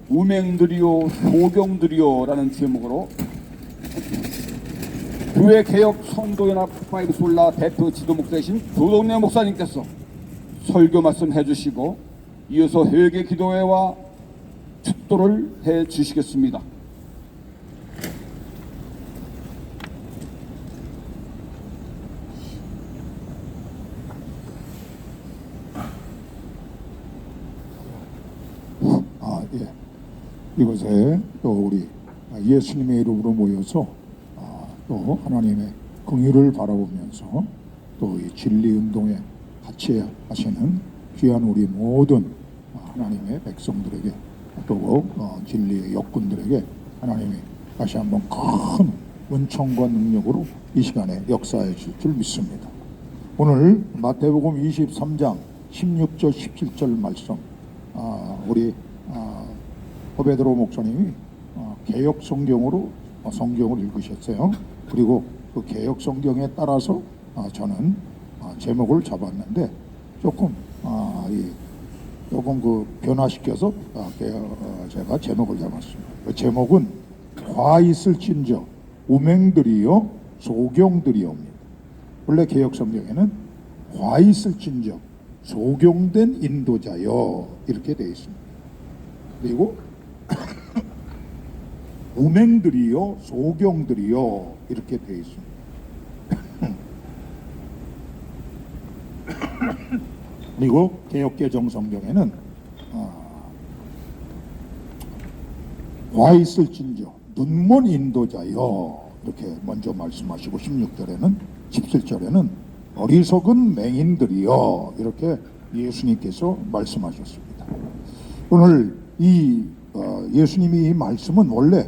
우맹들이요 소경들이요라는 제목으로 교회 개혁 성도연합 파이브 솔라 대표 지도 목사이신 조동래 목사님께서 설교 말씀 해주시고 이어서 회개 기도회와 축도를 해주시겠습니다. 예. 이곳에 또 우리 예수님의 이름으로 모여서 또 하나님의 긍휼을 바라보면서 또 이 진리 운동에 같이 하시는 귀한 우리 모든 하나님의 백성들에게 또 진리의 역군들에게 하나님이 다시 한번 큰 은총과 능력으로 이 시간에 역사해 주실 줄 믿습니다. 오늘 마태복음 23장 16절 17절 말씀 우리 허베드로 목사님이 개역 성경으로 성경을 읽으셨어요. 그리고 그 개역 성경에 따라서 저는 제목을 잡았는데 조금 그 변화시켜서 제가 제목을 잡았습니다. 그 제목은 과 있을진저 우맹들이요 소경들이옵니다. 원래 개역 성경에는 과 있을진저 소경된 인도자요 이렇게 되어 있습니다. 그리고 우맹들이요 소경들이요 이렇게 되어 있습니다. 그리고 개역개정 성경에는 와 있을진저 눈먼 인도자요 이렇게 먼저 말씀하시고 16절에는 17절에는 어리석은 맹인들이요 이렇게 예수님께서 말씀하셨습니다. 오늘 이 예수님이 이 말씀은 원래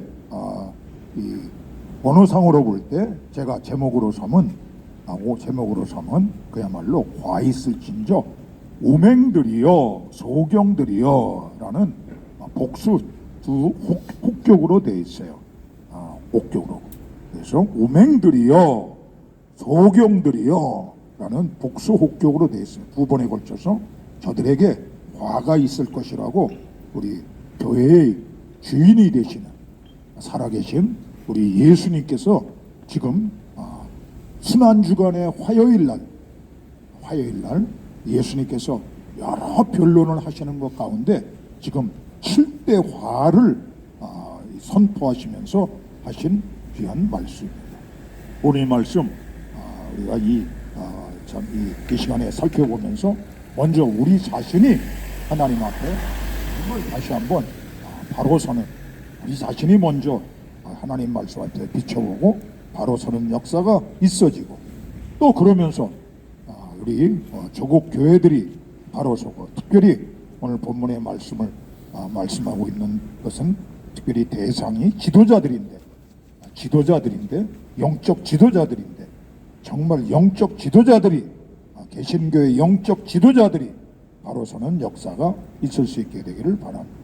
이 언어상으로 볼 때 제가 제목으로 삼은 그야말로 과 있을진저 우맹들이요 소경들이요 라는 복수 두 혹격으로 되어 있어요. 혹격으로. 그래서 우맹들이요 소경들이요 라는 복수 혹격으로 되어 있어요. 두 번에 걸쳐서 저들에게 과가 있을 것이라고 우리 교회의 주인이 되시는 살아계신 우리 예수님께서 지금 순환주간의 화요일날 예수님께서 여러 변론을 하시는 것 가운데 지금 7대 화를 선포하시면서 하신 귀한 말씀입니다. 오늘 이 말씀 우리가 이 시간에 살펴보면서 먼저 우리 자신이 하나님 앞에 정말 다시 한번 바로 서는 우리 자신이 먼저 하나님 말씀 앞에 비춰보고 바로 서는 역사가 있어지고 또 그러면서 우리 조국 교회들이 바로 서고 특별히 오늘 본문의 말씀을 말씀하고 있는 것은 특별히 대상이 지도자들인데 영적 지도자들인데 정말 영적 지도자들이 개신교의 영적 지도자들이 바로 서는 역사가 있을 수 있게 되기를 바랍니다.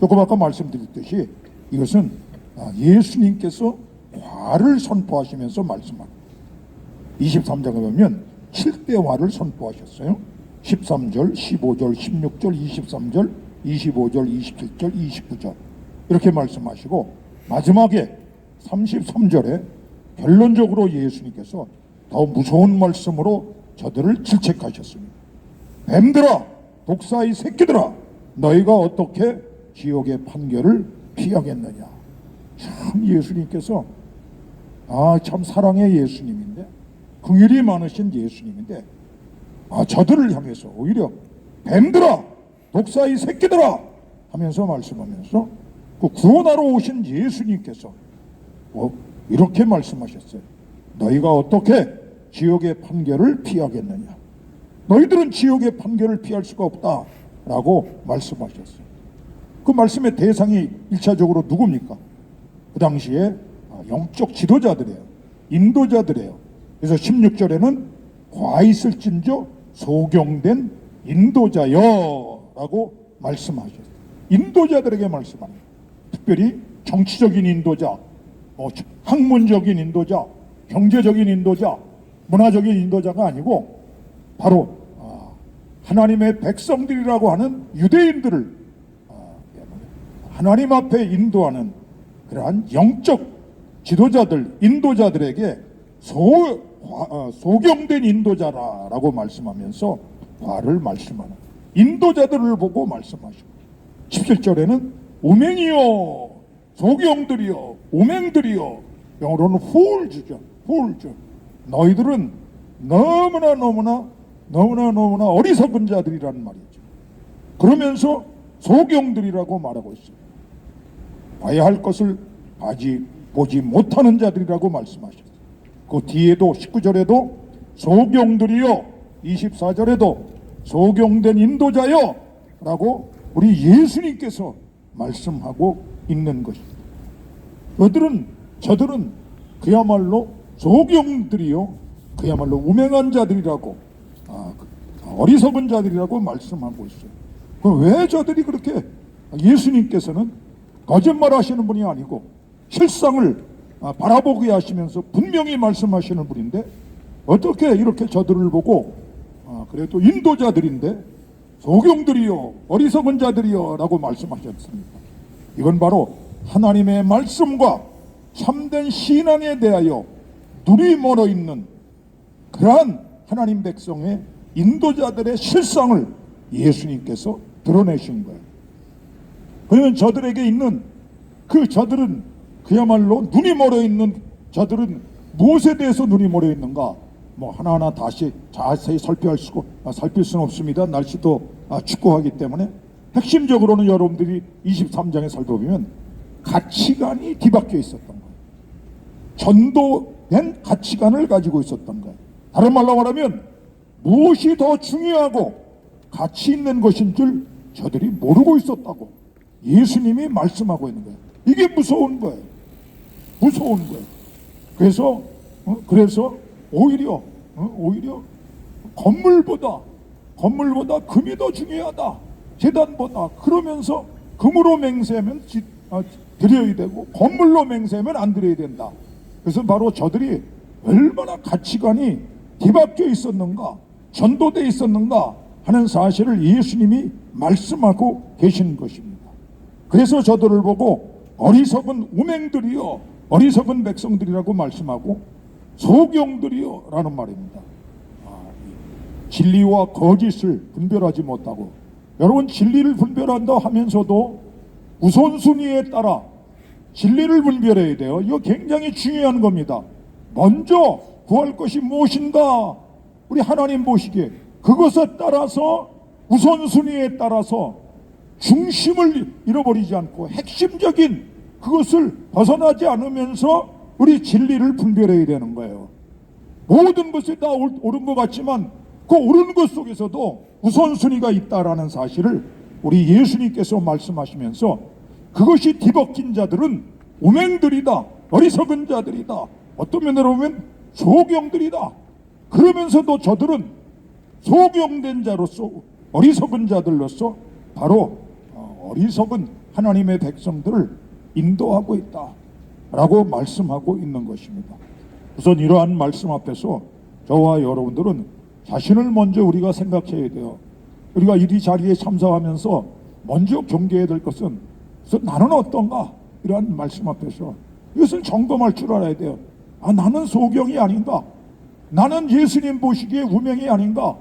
조금 아까 말씀드렸듯이 이것은 예수님께서 화를 선포하시면서 말씀합니다. 23장에 보면 7대 화를 선포하셨어요. 13절, 15절, 16절, 23절, 25절, 27절, 29절 이렇게 말씀하시고 마지막에 33절에 결론적으로 예수님께서 더 무서운 말씀으로 저들을 질책하셨습니다. 뱀들아 독사의 새끼들아 너희가 어떻게 지옥의 판결을 피하겠느냐. 참 예수님께서 참 사랑의 예수님인데 긍휼이 많으신 예수님인데 저들을 향해서 오히려 뱀들아 독사의 새끼들아 하면서 말씀하면서 그 구원하러 오신 예수님께서 이렇게 말씀하셨어요. 너희가 어떻게 지옥의 판결을 피하겠느냐. 너희들은 지옥의 판결을 피할 수가 없다라고 말씀하셨어요. 그 말씀의 대상이 1차적으로 누굽니까? 그 당시에 영적 지도자들이에요. 인도자들이에요. 그래서 16절에는 과 있을진저 소경된 인도자여 라고 말씀하셨어요. 인도자들에게 말씀합니다. 특별히 정치적인 인도자, 학문적인 인도자, 경제적인 인도자, 문화적인 인도자가 아니고 바로 하나님의 백성들이라고 하는 유대인들을 하나님 앞에 인도하는 그러한 영적 지도자들, 인도자들에게 소경된 인도자라고 말씀하면서 화를 말씀하는 인도자들을 보고 말씀하시고 17절에는 우맹이요 소경들이요 우맹들이요 영어로는 fools죠. 너희들은 너무나 어리석은 자들이라는 말이죠. 그러면서 소경들이라고 말하고 있어요. 봐야 할 것을 보지 못하는 자들이라고 말씀하셨어요. 그 뒤에도 19절에도 소경들이요 24절에도 소경된 인도자요 라고 우리 예수님께서 말씀하고 있는 것입니다. 저들은 그야말로 소경들이요 그야말로 우맹한 자들이라고 어리석은 자들이라고 말씀하고 있어요. 왜 저들이 그렇게 예수님께서는 거짓말 하시는 분이 아니고 실상을 바라보게 하시면서 분명히 말씀하시는 분인데 어떻게 이렇게 저들을 보고 그래도 인도자들인데 소경들이요 어리석은 자들이요 라고 말씀하셨습니다. 이건 바로 하나님의 말씀과 참된 신앙에 대하여 눈이 멀어 있는 그러한 하나님 백성의 인도자들의 실상을 예수님께서 드러내신 거예요. 그러면 저들에게 있는 저들은 그야말로 눈이 멀어 있는 저들은 무엇에 대해서 눈이 멀어 있는가? 하나하나 다시 자세히 살필 수는 없습니다. 날씨도 춥고하기 때문에 핵심적으로는 여러분들이 23장에 살펴보면 가치관이 뒤바뀌어 있었던 거예요. 전도된 가치관을 가지고 있었던 거예요. 다른 말로 말하면 무엇이 더 중요하고 가치 있는 것인 줄 저들이 모르고 있었다고 예수님이 말씀하고 있는 거예요. 이게 무서운 거예요. 그래서 오히려 건물보다 금이 더 중요하다. 제단보다 그러면서 금으로 맹세하면 드려야 되고 건물로 맹세하면 안 드려야 된다. 그래서 바로 저들이 얼마나 가치관이 뒤바뀌어 있었는가, 전도되어 있었는가 하는 사실을 예수님이 말씀하고 계시는 것입니다. 그래서 저들을 보고 어리석은 우맹들이요 어리석은 백성들이라고 말씀하고 소경들이요 라는 말입니다. 진리와 거짓을 분별하지 못하고 여러분 진리를 분별한다 하면서도 우선순위에 따라 진리를 분별해야 돼요. 이거 굉장히 중요한 겁니다. 먼저 구할 것이 무엇인가 우리 하나님 보시기에 그것에 따라서 우선순위에 따라서 중심을 잃어버리지 않고 핵심적인 그것을 벗어나지 않으면서 우리 진리를 분별해야 되는 거예요. 모든 것이 다 옳은 것 같지만 그 옳은 것 속에서도 우선순위가 있다라는 사실을 우리 예수님께서 말씀하시면서 그것이 뒤바뀐 자들은 우맹들이다, 어리석은 자들이다, 어떤 면으로 보면 소경들이다. 그러면서도 저들은 소경된 자로서 어리석은 자들로서 바로 어리석은 하나님의 백성들을 인도하고 있다라고 말씀하고 있는 것입니다. 우선 이러한 말씀 앞에서 저와 여러분들은 자신을 먼저 우리가 생각해야 돼요. 우리가 이 자리에 참석하면서 먼저 경계해야 될 것은 나는 어떤가? 이러한 말씀 앞에서 이것을 점검할 줄 알아야 돼요. 나는 소경이 아닌가? 나는 예수님 보시기에 우명이 아닌가?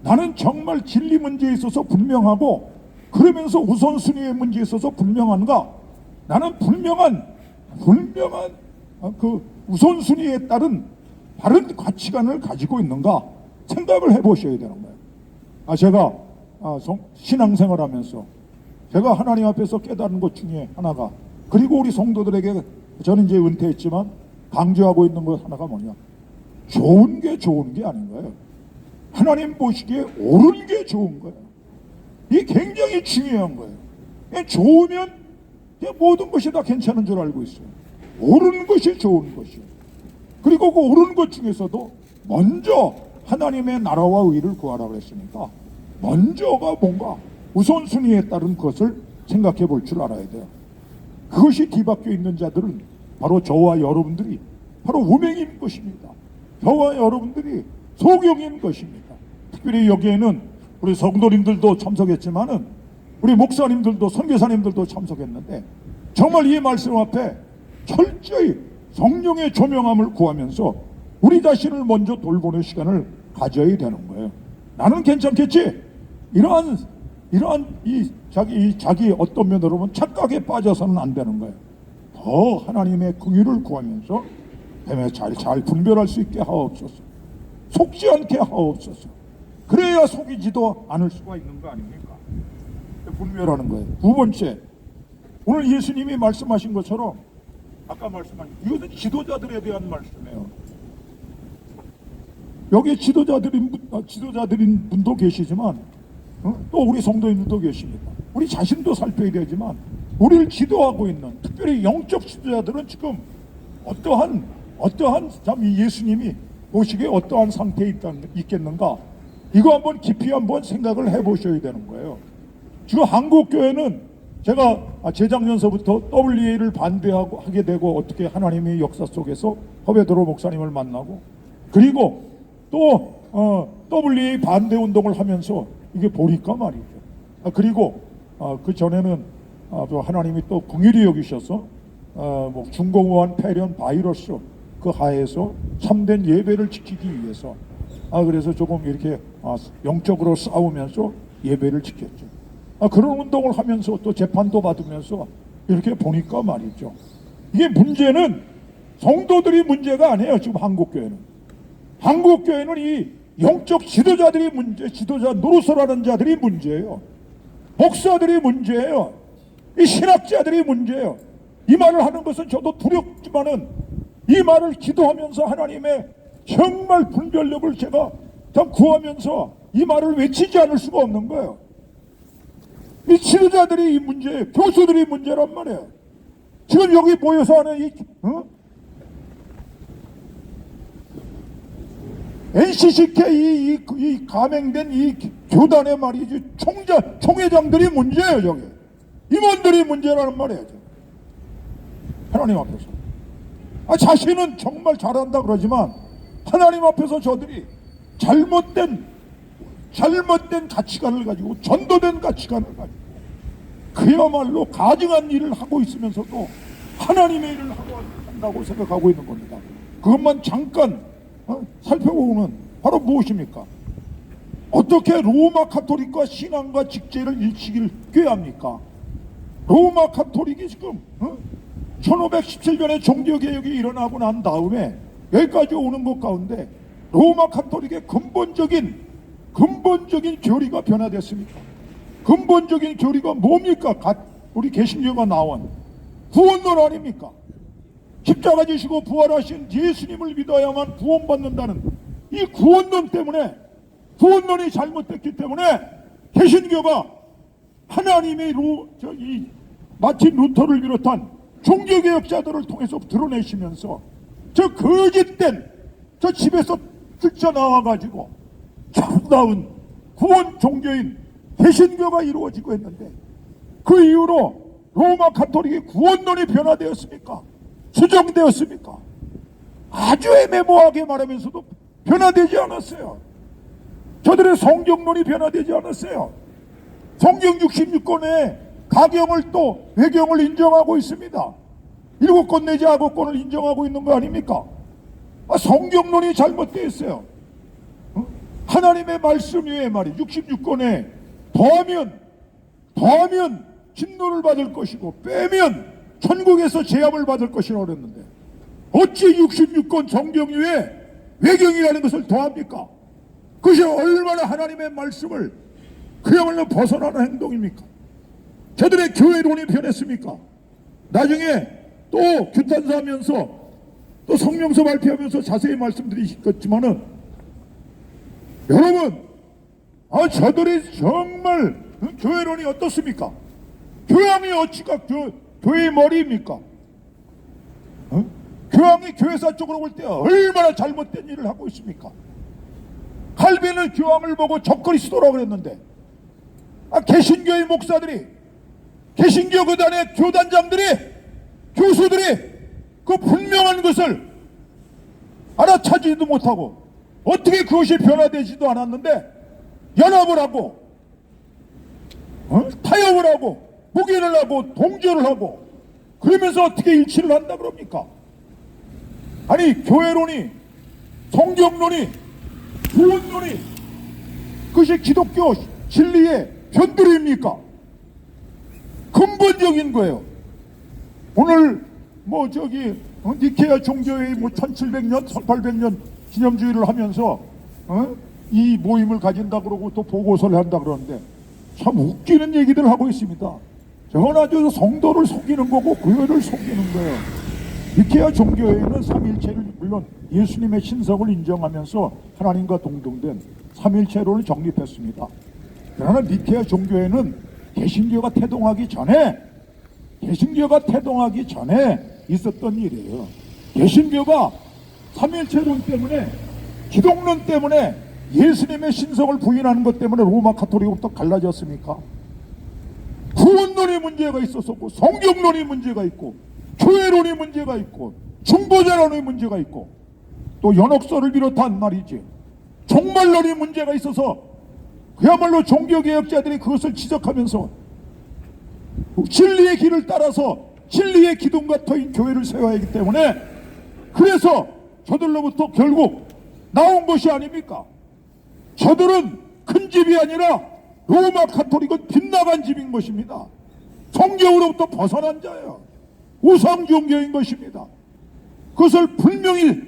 나는 정말 진리 문제에 있어서 분명하고 그러면서 우선순위의 문제에 있어서 분명한가? 나는 분명한 그 우선순위에 따른 바른 가치관을 가지고 있는가? 생각을 해보셔야 되는 거예요. 제가 신앙생활 하면서 제가 하나님 앞에서 깨달은 것 중에 하나가 그리고 우리 성도들에게 저는 이제 은퇴했지만 강조하고 있는 것 하나가 뭐냐? 좋은 게 아닌 거예요. 하나님 보시기에 옳은 게 좋은 거예요. 이게 굉장히 중요한 거예요. 좋으면 모든 것이 다 괜찮은 줄 알고 있어요. 옳은 것이 좋은 것이에요. 그리고 그 옳은 것 중에서도 먼저 하나님의 나라와 의를 구하라 그랬으니까 먼저가 뭔가 우선순위에 따른 것을 생각해 볼 줄 알아야 돼요. 그것이 뒤바뀌어 있는 자들은 바로 저와 여러분들이 바로 우맹인 것입니다. 저와 여러분들이 소경인 것입니다. 특별히 여기에는 우리 성도님들도 참석했지만은 우리 목사님들도 선교사님들도 참석했는데 정말 이 말씀 앞에 철저히 성령의 조명함을 구하면서 우리 자신을 먼저 돌보는 시간을 가져야 되는 거예요. 나는 괜찮겠지? 이러한 이 자기 어떤 면으로 보면 착각에 빠져서는 안 되는 거예요. 더 하나님의 긍휼을 구하면서 뱀에 잘 분별할 수 있게 하옵소서. 속지 않게 하옵소서. 그래야 속이지도 않을 수가 있는 거 아닙니까? 분별하는 거예요. 두 번째, 오늘 예수님이 말씀하신 것처럼 아까 말씀하신 이것은 지도자들에 대한 말씀이에요. 여기 지도자들인 분도 계시지만 또 우리 성도님들도 계십니다. 우리 자신도 살펴야 되지만 우리를 지도하고 있는 특별히 영적 지도자들은 지금 어떠한 참 이 예수님이 보시기에 어떠한 상태에 있겠는가, 이거 한번 깊이 한번 생각을 해보셔야 되는 거예요. 지금 한국교회는 제가 재작년서부터 WA를 반대하게 되고 어떻게 하나님의 역사 속에서 허베드로 목사님을 만나고 그리고 또 WA 반대 운동을 하면서 이게 보니까 말이죠. 그리고 그 전에는 하나님이 또 긍휼히 여기셔서 뭐 중공후한 폐렴 바이러스 그 하에서 참된 예배를 지키기 위해서 그래서 조금 이렇게 영적으로 싸우면서 예배를 지켰죠. 그런 운동을 하면서 또 재판도 받으면서 이렇게 보니까 말이죠. 이게 문제는 성도들이 문제가 아니에요. 지금 한국교회는 이 영적 지도자들이 문제, 지도자 노릇을 하는 자들이 문제예요. 목사들이 문제예요. 이 신학자들이 문제예요. 이 말을 하는 것은 저도 두렵지만은 이 말을 기도하면서 하나님의 정말 분별력을 제가 참 구하면서 이 말을 외치지 않을 수가 없는 거예요. 이 지도자들이 이 문제예요. 교수들이 문제란 말이에요. 지금 여기 모여서 하는 NCCK 이 가맹된 이 교단의 말이지 총회장들이 문제예요. 저게 임원들이 문제라는 말이에요. 하나님 앞에서 자신은 정말 잘한다 그러지만 하나님 앞에서 저들이 잘못된 가치관을 가지고 전도된 가치관을 가지고 그야말로 가증한 일을 하고 있으면서도 하나님의 일을 한다고 생각하고 있는 겁니다. 그것만 잠깐 살펴보면 바로 무엇입니까? 어떻게 로마 카톨릭과 신앙과 직제를 일치기를 꾀합니까? 로마 카톨릭이 지금 1517년에 종교개혁이 일어나고 난 다음에 여기까지 오는 것 가운데 로마 카톨릭의 근본적인 교리가 변화됐습니까? 근본적인 교리가 뭡니까? 우리 개신교가 나온 구원론 아닙니까? 십자가 지시고 부활하신 예수님을 믿어야만 구원받는다는 이 구원론 때문에, 구원론이 잘못됐기 때문에 개신교가 하나님의 마틴 루터를 비롯한 종교개혁자들을 통해서 드러내시면서 저 거짓된 저 집에서 뛰쳐나와가지고 참다운 구원 종교인 개신교가 이루어지고 했는데 그 이후로 로마 카톨릭의 구원론이 변화되었습니까? 수정되었습니까? 아주 애매모호하게 말하면서도 변화되지 않았어요. 저들의 성경론이 변화되지 않았어요. 성경 66권에 가경을 또 외경을 인정하고 있습니다. 7권 내지 9권을 인정하고 있는 거 아닙니까? 성경론이 잘못되어 있어요. 하나님의 말씀 위에 말이 66권에 더하면 진노를 받을 것이고 빼면 천국에서 제압을 받을 것이라고 그랬는데 어찌 66권 성경 위에 외경이라는 것을 더합니까? 그것이 얼마나 하나님의 말씀을 그야말로 벗어나는 행동입니까? 저들의 교회론이 변했습니까? 나중에 또 규탄사하면서 또 성명서 발표하면서 자세히 말씀드리겠지만은 여러분 저들이 정말 교회론이 어떻습니까? 교황이 어찌가 교회의 머리입니까? 교황이 교회사 쪽으로 올 때 얼마나 잘못된 일을 하고 있습니까? 칼빈은 교황을 보고 적그리스도라고 그랬는데 개신교의 목사들이, 개신교 교단의 교단장들이, 교수들이 그 분명한 것을 알아차지도 못하고 어떻게 그것이 변화되지도 않았는데 연합을 하고 타협을 하고 무기를 하고 동조를 하고 그러면서 어떻게 일치를 한다 그럽니까? 아니 교회론이 성경론이 구원론이 그것이 기독교 진리의 변두리입니까? 근본적인 거예요. 오늘 니케아 종교회의 1700년 1800년 기념주의를 하면서 이 모임을 가진다 그러고 또 보고서를 한다 그러는데 참 웃기는 얘기들 하고 있습니다. 저건 아주 성도를 속이는 거고 교회를 속이는 거예요. 니케아 종교회의는 삼일체를 물론 예수님의 신성을 인정하면서 하나님과 동등된 삼일체론을 정립했습니다. 그러나 니케아 종교회는 개신교가 태동하기 전에 있었던 일이에요. 개신교가 삼일체론 때문에 기독론 때문에 예수님의 신성을 부인하는 것 때문에 로마 가톨릭부터 갈라졌습니까? 구원론이 문제가 있었었고 성경론이 문제가 있고 교회론이 문제가 있고 중보자론이 문제가 있고 또 연옥서를 비롯한 말이지 종말론이 문제가 있어서 그야말로 종교개혁자들이 그것을 지적하면서 진리의 길을 따라서 진리의 기둥과 터인 교회를 세워야 하기 때문에 그래서 저들로부터 결국 나온 것이 아닙니까? 저들은 큰 집이 아니라 로마 가톨릭은 빗나간 집인 것입니다. 성경으로부터 벗어난 자예요. 우상 종교인 것입니다. 그것을 분명히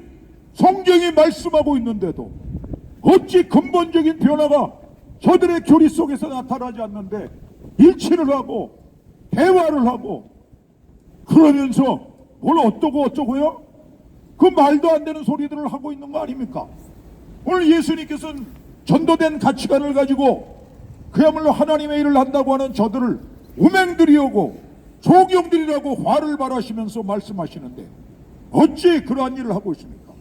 성경이 말씀하고 있는데도 어찌 근본적인 변화가 저들의 교리 속에서 나타나지 않는데 일치를 하고 대화를 하고 그러면서 뭘 어쩌고요? 그 말도 안 되는 소리들을 하고 있는 거 아닙니까? 오늘 예수님께서는 전도된 가치관을 가지고 그야말로 하나님의 일을 한다고 하는 저들을 우맹들이오고 조경들이라고 화를 발하시면서 말씀하시는데 어찌 그러한 일을 하고 있습니까?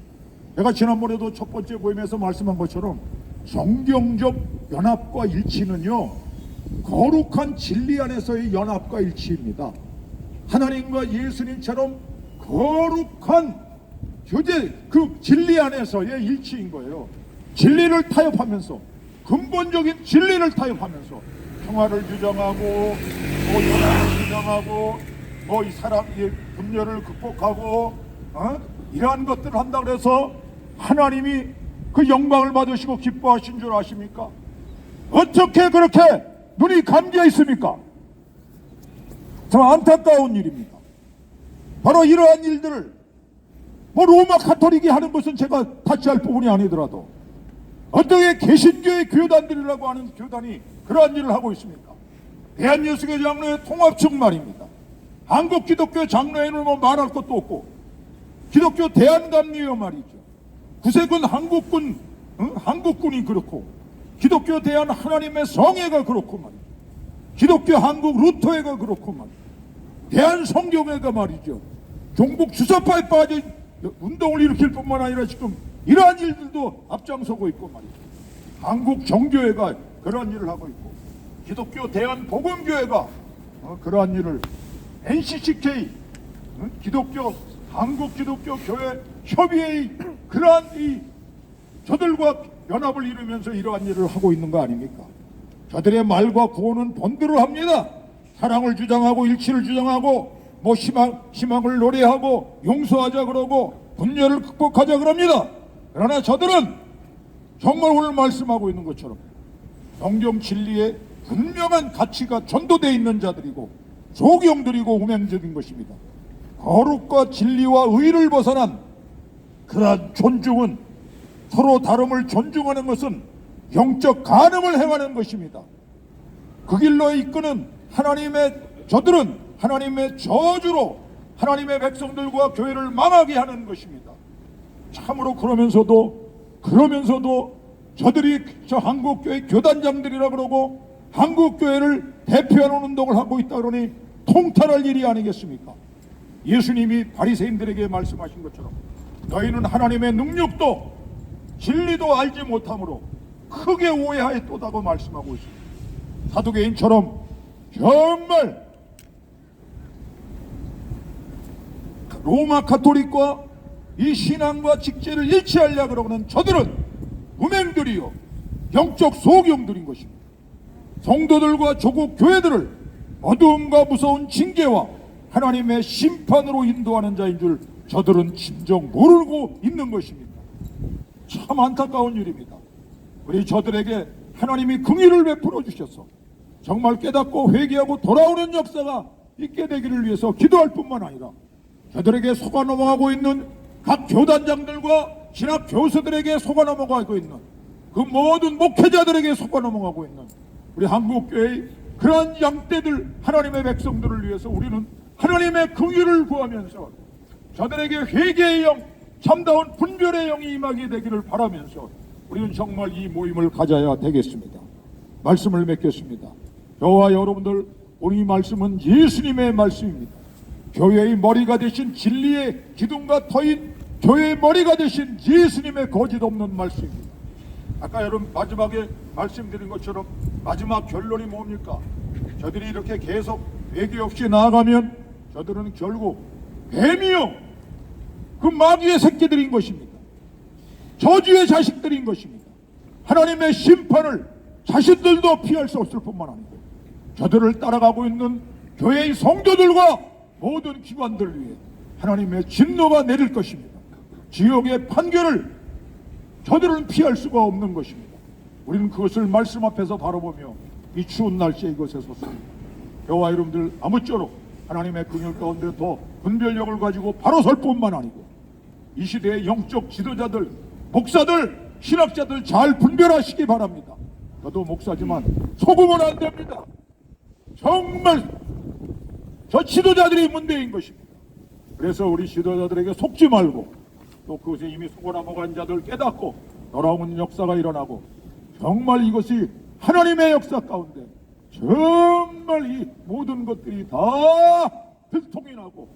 제가 지난번에도 첫 번째 모임에서 말씀한 것처럼 성경적 연합과 일치는요 거룩한 진리 안에서의 연합과 일치입니다. 하나님과 예수님처럼 거룩한 그 진리 안에서의 일치인 거예요. 진리를 타협하면서 근본적인 진리를 타협하면서 평화를 주장하고 연합을 주장하고 이 사람의 분열을 극복하고 이러한 것들을 한다 그래서 하나님이 그 영광을 받으시고 기뻐하신 줄 아십니까? 어떻게 그렇게 눈이 감겨 있습니까? 참 안타까운 일입니다. 바로 이러한 일들을 로마 가톨릭이 하는 것은 제가 타치할 부분이 아니더라도 어떻게 개신교의 교단들이라고 하는 교단이 그러한 일을 하고 있습니까? 대한예수교 장로회 통합측 말입니다. 한국기독교 장로회는 말할 것도 없고 기독교 대한감리회 말이죠. 구세군 한국군이 그렇고 기독교 대한 하나님의 성회가 그렇고 말이죠. 기독교 한국 루터회가 그렇고 말이죠. 대한성교회가 말이죠. 종북 주사파에 빠진 운동을 일으킬 뿐만 아니라 지금 이러한 일들도 앞장서고 있고 말이죠. 한국 정교회가 그러한 일을 하고 있고 기독교 대한복음교회가 그러한 일을 NCCK 한국 기독교 교회 협의회의 그러한 저들과 연합을 이루면서 이러한 일을 하고 있는 거 아닙니까? 저들의 말과 구호는 본드를 합니다. 사랑을 주장하고 일치를 주장하고 희망을 노래하고 용서하자 그러고 분열을 극복하자 그럽니다. 그러나 저들은 정말 오늘 말씀하고 있는 것처럼 성경 진리에 분명한 가치가 전도되어 있는 자들이고 조경들이고 우명적인 것입니다. 거룩과 진리와 의를 벗어난 그러한 존중은 서로 다름을 존중하는 것은 영적 간음을 행하는 것입니다. 그 길로 이끄는 저들은 하나님의 저주로 하나님의 백성들과 교회를 망하게 하는 것입니다. 참으로 그러면서도 저들이 저 한국교회 교단장들이라 그러고 한국교회를 대표하는 운동을 하고 있다 그러니 통탄할 일이 아니겠습니까? 예수님이 바리새인들에게 말씀하신 것처럼 너희는 하나님의 능력도 진리도 알지 못함으로 크게 오해하였도다고 말씀하고 있습니다. 사두개인처럼 정말 로마 가톨릭과 이 신앙과 직제를 일치하려고 그러는 저들은 우맹들이요 영적 소경들인 것입니다. 성도들과 조국 교회들을 어두움과 무서운 징계와 하나님의 심판으로 인도하는 자인 줄 저들은 진정 모르고 있는 것입니다. 참 안타까운 일입니다. 우리 저들에게 하나님이 긍휼을 베풀어 주셔서 정말 깨닫고 회개하고 돌아오는 역사가 있게 되기를 위해서 기도할 뿐만 아니라 저들에게 속아 넘어가고 있는 각 교단장들과 신학 교수들에게 속아 넘어가고 있는 그 모든 목회자들에게 속아 넘어가고 있는 우리 한국교회의 그러한 양떼들 하나님의 백성들을 위해서 우리는 하나님의 긍휼을 구하면서 저들에게 회개의 영, 참다운 분별의 영이 임하게 되기를 바라면서 우리는 정말 이 모임을 가져야 되겠습니다. 말씀을 맺겠습니다. 저와 여러분들, 오늘 이 말씀은 예수님의 말씀입니다. 교회의 머리가 되신 진리의 기둥과 터인 교회의 머리가 되신 예수님의 거짓 없는 말씀입니다. 아까 여러분 마지막에 말씀드린 것처럼 마지막 결론이 뭡니까? 저들이 이렇게 계속 회개 없이 나아가면 저들은 결국 뱀이요, 그 마귀의 새끼들인 것입니다. 저주의 자식들인 것입니다. 하나님의 심판을 자신들도 피할 수 없을 뿐만 아니고 저들을 따라가고 있는 교회의 성도들과 모든 기관들 위해 하나님의 진노가 내릴 것입니다. 지옥의 판결을 저들은 피할 수가 없는 것입니다. 우리는 그것을 말씀 앞에서 바라보며 이 추운 날씨에 이것에 섰습니다. 저와 여러분들 아무쪼록 하나님의 긍휼 가운데 더 분별력을 가지고 바로 설 뿐만 아니고 이 시대의 영적 지도자들, 목사들, 신학자들 잘 분별하시기 바랍니다. 저도 목사지만 속으면 안 됩니다. 정말 저 지도자들이 문제인 것입니다. 그래서 우리 지도자들에게 속지 말고 또 그것에 이미 속아 넘어간 자들 깨닫고 돌아오는 역사가 일어나고 정말 이것이 하나님의 역사 가운데 정말 이 모든 것들이 다 들통이 나고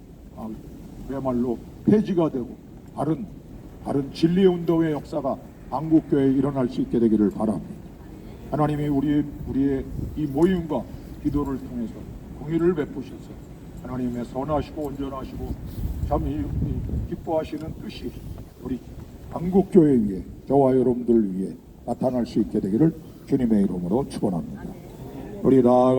그야말로 폐지가 되고 바른 진리의 운동의 역사가 한국교회에 일어날 수 있게 되기를 바랍니다. 하나님이 우리의 이 모임과 기도를 통해서 공의를 베푸셔서 하나님의 선하시고 온전하시고 참 기뻐하시는 뜻이 우리 한국교회 위에 저와 여러분들 위에 나타날 수 있게 되기를 주님의 이름으로 축원합니다. 우리 나아가